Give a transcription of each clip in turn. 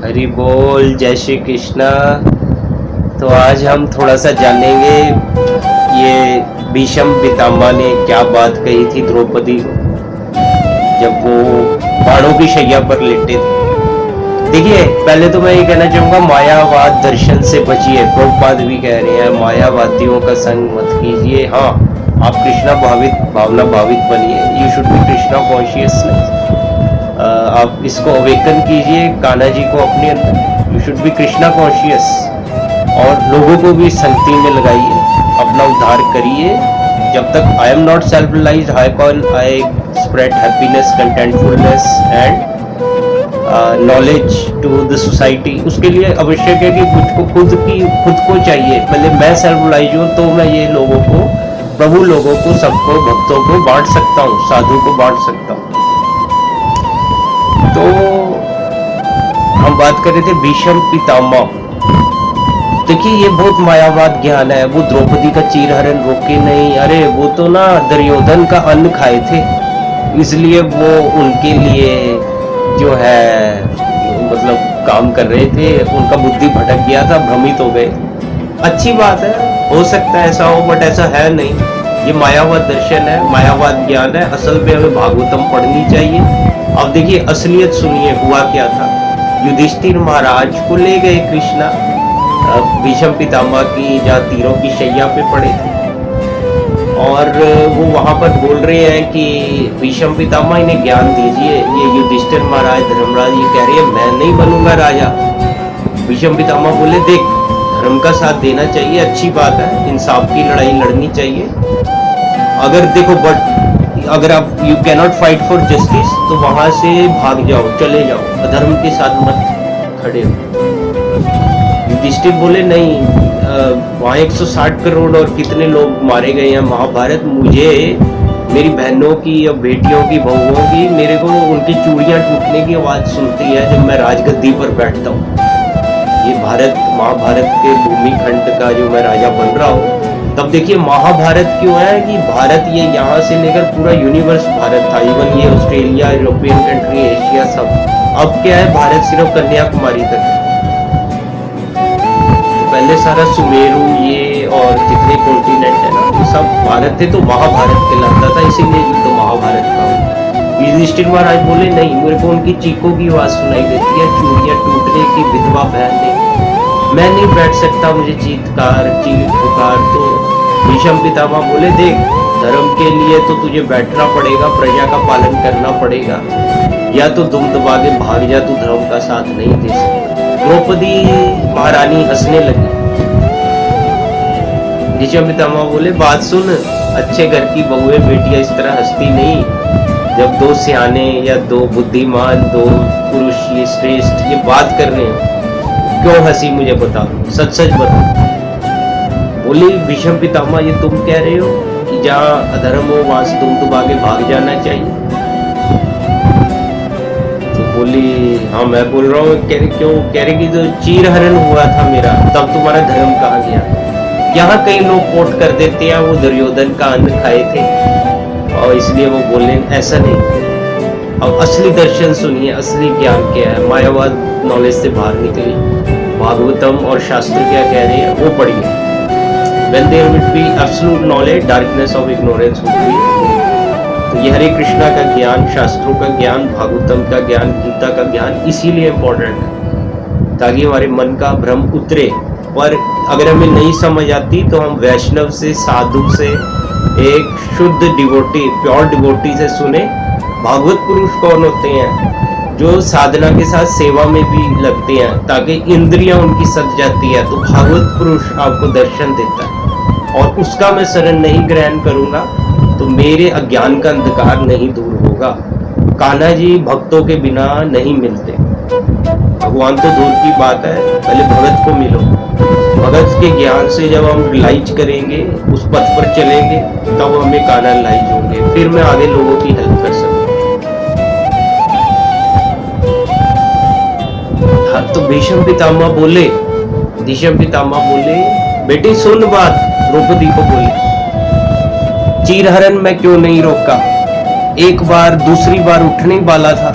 हरि बोल, जय श्री कृष्णा। तो आज हम थोड़ा सा जानेंगे ये भीष्म पितामह ने क्या बात कही थी द्रौपदी को जब वो बाणों की शैया पर लेटे थे। देखिए, पहले तो मैं ये कहना चाहूंगा, मायावाद दर्शन से बचिए। प्रभुपाद भी कह रहे हैं मायावादियों का संग मत कीजिए। हाँ, आप कृष्णा भावना भावित बनिए। You should be Krishna consciousness. आप इसको अवेकन कीजिए, कान्हा जी को अपने अंदर। You should be Krishna conscious. और लोगों को भी संगति में लगाइए, अपना उद्धार करिए। जब तक I am not self realized, I spread happiness, contentfulness and knowledge to the society. उसके लिए आवश्यक है कि मुझको खुद को चाहिए। पहले मैं सेल्फ रियलाइज हूँ तो मैं ये लोगों को, प्रभु लोगों को, सबको, भक्तों को बांट सकता हूँ, साधु को बांट सकता हूँ। तो हम बात कर रहे थे भीष्म पितामह। देखिए, ये बहुत मायावाद ज्ञान है। वो द्रौपदी का चीरहरण रोके नहीं। अरे वो तो ना दुर्योधन का अन्न खाए थे, इसलिए वो उनके लिए जो है मतलब काम कर रहे थे। उनका बुद्धि भटक गया था, भ्रमित हो गए। अच्छी बात है, हो सकता है ऐसा हो, बट ऐसा है नहीं। ये मायावाद दर्शन है, मायावाद ज्ञान है। असल में हमें भागवतम पढ़नी चाहिए। अब देखिए, असलियत सुनिए, हुआ क्या था। युधिष्ठिर महाराज को ले गए कृष्णा भीष्म पितामह की, जहाँ तीरों की शैया पे पड़े थे। और वो वहां पर बोल रहे हैं कि भीष्म पितामह इन्हें ज्ञान दीजिए। ये युधिष्ठिर महाराज, धर्मराज ये कह रहे हैं मैं नहीं बनूंगा राजा। भीष्म पितामह बोले देख, धर्म का साथ देना चाहिए, अच्छी बात है, इंसाफ की लड़ाई लड़नी चाहिए। अगर देखो, बट अगर आप you cannot fight for justice तो वहां से भाग जाओ, चले जाओ, अधर्म के साथ मत खड़े हो। युधिष्ठिर बोले नहीं, वहाँ 160 करोड़ और कितने लोग मारे गए हैं। महाभारत, मुझे मेरी बहनों की या बेटियों की, बहुओं की, मेरे को उनकी चूड़ियां टूटने की आवाज सुनती है जब मैं राजगद्दी पर बैठता हूँ। ये भारत, महाभारत के भूमि खंड का जो मैं राजा बन रहा हूँ। तब देखिए महाभारत क्यों है कि भारत, ये यहाँ से लेकर पूरा यूनिवर्स भारत था। इवन ये ऑस्ट्रेलिया, यूरोपियन कंट्री, एशिया, सब। अब क्या है, भारत सिर्फ कन्याकुमारी तक है। पहले सारा सुमेरु ये और जितने कॉन्टिनेंट है ना, ये सब भारत थे, तो महाभारत कहलाता था, इसीलिए तो महाभारत था। युधिष्ठिर महाराज बोले नहीं, मेरे को उनकी चीखों की आवाज सुनाई देती है, चूड़ियां टूटने की, विधवा बहन ने, मैं नहीं बैठ सकता, मुझे चीख पुकार। तो भीष्म पितामह बोले देख, धर्म के लिए तो तुझे बैठना पड़ेगा, प्रजा का पालन करना पड़ेगा, या तो दुम दबा के भाग जा, तू धर्म का साथ नहीं दे सकता। द्रौपदी महारानी हंसने लगी। भीष्म पितामह बोले बात सुन, अच्छे घर की बहुएं बेटियां इस तरह हंसती नहीं। जब दो सियाने या दो बुद्धिमान, दो पुरुष ये श्रेष्ठ ये बात कर रहे हैं, क्यों हंसी मुझे बता, सच सच बता। बोली भीष्म पितामह, ये तुम कह रहे हो कि जहाँ अधर्म हो वहां से तुम दबा के भाग जाना चाहिए? बोली हाँ मैं बोल रहा हूँ। क्यों? कह रहे कि जो चीरहरण हुआ था मेरा, तब तुम्हारा धर्म कहाँ गया? यहाँ कई लोग कोट कर देते हैं वो दुर्योधन का अन्न खाए थे और इसलिए वो बोले, ऐसा नहीं। अब असली दर्शन सुनिए, असली ज्ञान क्या है। मायावाद नॉलेज से बाहर निकलिए, भागवतम और शास्त्र क्या कह रहे हैं वो पढ़िए। When there would be absolute knowledge, darkness of ignorance would be। तो ये हरे कृष्णा का ज्ञान, शास्त्रों का ज्ञान, भागवतम का ज्ञान, गीता का ज्ञान इसीलिए इम्पोर्टेंट है, ताकि हमारे मन का भ्रम उतरे। और अगर हमें नहीं समझ आती तो हम वैष्णव से, साधु से, एक शुद्ध डिवोटी, प्योर डिवोटी से सुने। भागवत पुरुष कौन होते हैं? जो साधना के साथ सेवा में भी लगते हैं, ताकि इंद्रियां उनकी सज जाती है, तो भागवत पुरुष आपको दर्शन देता है। और उसका मैं शरण नहीं ग्रहण करूंगा तो मेरे अज्ञान का अंधकार नहीं दूर होगा। कान्हा जी भक्तों के बिना नहीं मिलते। भगवान तो दूर की बात है, पहले भगत को मिलो। भगत के ज्ञान से जब हम रियलाइज करेंगे, उस पथ पर चलेंगे, तब हमें कान्हा रियलाइज होंगे, फिर मैं आगे लोगों की हेल्प कर सकूंगा। हाँ, तो भीष्म पितामह बोले, बेटी सुन बात। द्रौपदी को बोले, चीरहरण मैं क्यों नहीं रोका? एक बार, दूसरी बार उठने वाला था,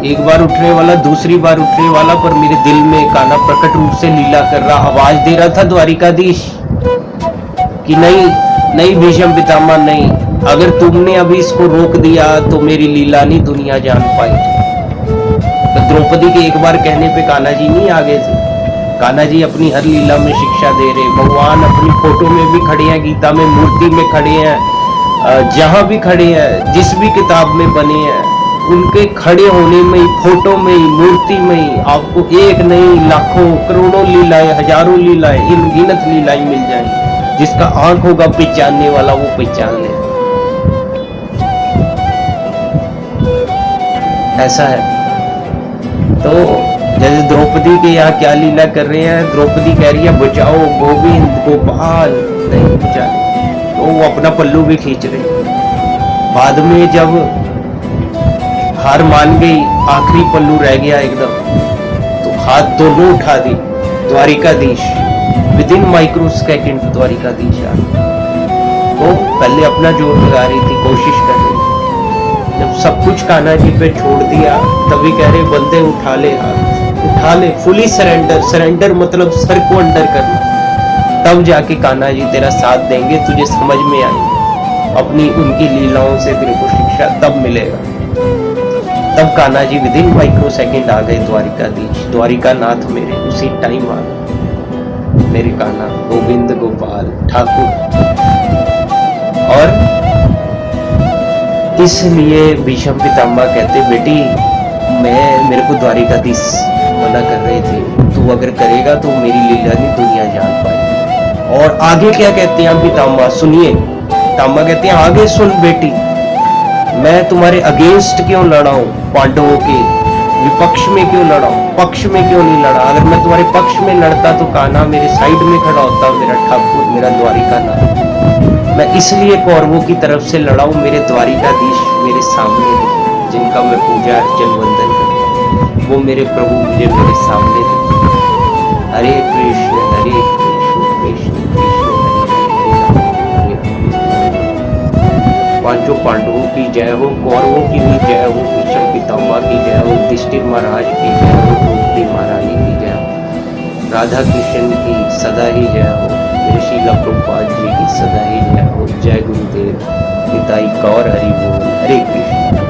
एक बार उठने वाला, दूसरी बार उठने वाला, पर मेरे दिल में कान्हा प्रकट रूप से लीला कर रहा, आवाज दे रहा था द्वारिकाधीश कि नहीं नहीं भीष्म पितामह नहीं, अगर तुमने अभी इसको रोक दिया तो मेरी लीला नहीं दुनिया जान पाई। तो द्रौपदी के एक बार कहने पे कान्हा जी नहीं आगे थे। कान्हा जी अपनी हर लीला में शिक्षा दे रहे, भगवान अपनी फोटो में भी खड़े हैं, गीता में मूर्ति में खड़े हैं, जहां भी खड़े हैं, जिस भी किताब में बने हैं, उनके खड़े होने में ही, फोटो में ही, मूर्ति में ही आपको एक नहीं लाखों करोड़ों लीलाएं, हजारों लीलाएं, अनगिनत लीलाएं मिल जाएंगी। जिसका आंख होगा पहचानने वाला वो पहचान ले। ऐसा है। तो जैसे द्रौपदी के यहाँ क्या लीला कर रहे हैं, द्रौपदी कह रही है बचाओ गोविंद गोपाल, नहीं बचा, तो वो अपना पल्लू भी खींच रहे। बाद में जब हार मान गई, आखिरी पल्लू रह गया एकदम, तो हाथ दोनों उठा दी Dwarkadhish, within micro second Dwarkadhish आ तो पहले अपना जोर लगा रही थी, कोशिश कर रही थी। जब सब कुछ कान्हा जी पे छोड़ दिया, तभी कह रहे बंदे उठा ले हाथ, उठा ले, फुली सरेंडर। सरेंडर मतलब सर को अंडर करना, तब जाके कान्हा जी तेरा साथ देंगे, तुझे समझ में आएगी अपनी उनकी लीलाओं से तेरे को शिक्षा तब मिलेगा। तब Kanha ji with in micro second आ गए द्वारिकाधीश, द्वारिका नाथ मेरे उसी टाइम आ गए, मेरे कान्हा गोविंद गोपाल ठाकुर। और इसलिए भीष्म पितामह कहते बेटी, मेरे को द्वारिकाधीश मना कर रहे थे, तू अगर करेगा तो मेरी लीला नहीं दुनिया जान पाएगी। और आगे क्या कहते हैं पितामह, सुनिए। पितामह कहते हैं आगे सुन बेटी, मैं तुम्हारे अगेंस्ट क्यों लड़ा हूं, पांडवों के विपक्ष में क्यों लड़ा हूं, पक्ष में क्यों नहीं लड़ा। अगर मैं तुम्हारे पक्ष में लड़ता तो कान्हा मेरे साइड में खड़ा होता, मेरा ठाकुर, मेरा द्वारिका नाथ। मैं इसलिए कौरवों की तरफ से लड़ा हूं, मेरे द्वारिकाधीश मेरे सामने थे, जिनका मैं पूजा अर्चन वंदन करता, वो मेरे प्रभु मुझे मेरे सामने थे। हरे कृष्ण कृष्ण कृष्ण हरे हरे। पांचों पांडवों की जय हो, कौरवों की भी जय हो, भीष्म पितामह की जय हो, युधिष्ठिर महाराज की जय हो, द्रौपदी महारानी की जय हो, राधा कृष्ण की सदा ही जय हो, मेरे श्रील प्रभुपाद जी की सदा ही जय हो। जय गुरुदेव, पिताई गौर हरि बोल। हरे कृष्ण।